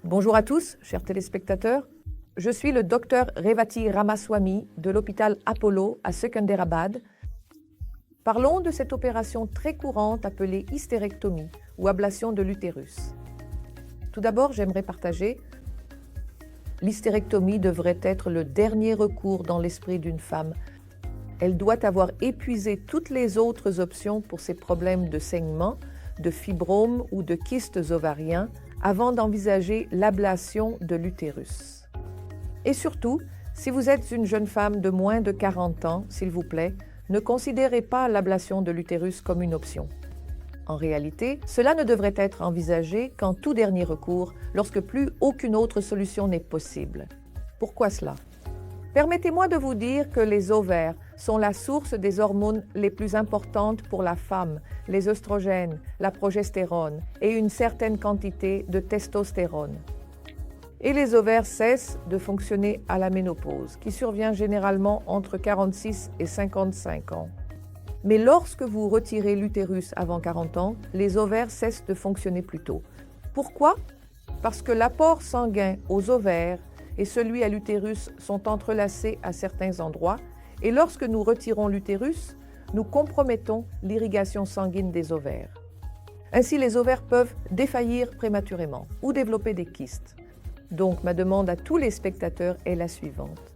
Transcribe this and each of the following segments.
Bonjour à tous, chers téléspectateurs. Je suis le docteur Revati Ramaswamy de l'hôpital Apollo à Secunderabad. Parlons de cette opération très courante appelée hystérectomie ou ablation de l'utérus. Tout d'abord, j'aimerais partager l'hystérectomie devrait être le dernier recours dans l'esprit d'une femme. Elle doit avoir épuisé toutes les autres options pour ses problèmes de saignement, de fibromes ou de kystes ovariens avant d'envisager l'ablation de l'utérus. Et surtout, si vous êtes une jeune femme de moins de 40 ans, s'il vous plaît, ne considérez pas l'ablation de l'utérus comme une option. En réalité, cela ne devrait être envisagé qu'en tout dernier recours, lorsque plus aucune autre solution n'est possible. Pourquoi cela? Permettez-moi de vous dire que les ovaires sont la source des hormones les plus importantes pour la femme, les œstrogènes, la progestérone et une certaine quantité de testostérone. Et les ovaires cessent de fonctionner à la ménopause, qui survient généralement entre 46 et 55 ans. Mais lorsque vous retirez l'utérus avant 40 ans, les ovaires cessent de fonctionner plus tôt. Pourquoi? Parce que l'apport sanguin aux ovaires et celui à l'utérus sont entrelacés à certains endroits, et lorsque nous retirons l'utérus, nous compromettons l'irrigation sanguine des ovaires. Ainsi, les ovaires peuvent défaillir prématurément ou développer des kystes. Donc, ma demande à tous les spectateurs est la suivante.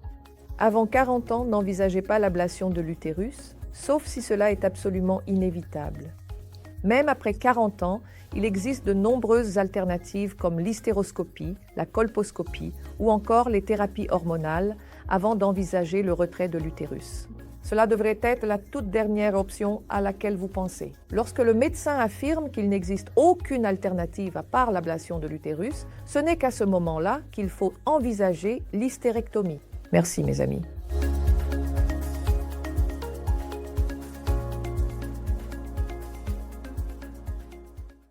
Avant 40 ans, n'envisagez pas l'ablation de l'utérus, sauf si cela est absolument inévitable. Même après 40 ans, il existe de nombreuses alternatives comme l'hystéroscopie, la colposcopie ou encore les thérapies hormonales avant d'envisager le retrait de l'utérus. Cela devrait être la toute dernière option à laquelle vous pensez. Lorsque le médecin affirme qu'il n'existe aucune alternative à part l'ablation de l'utérus, ce n'est qu'à ce moment-là qu'il faut envisager l'hystérectomie. Merci mes amis.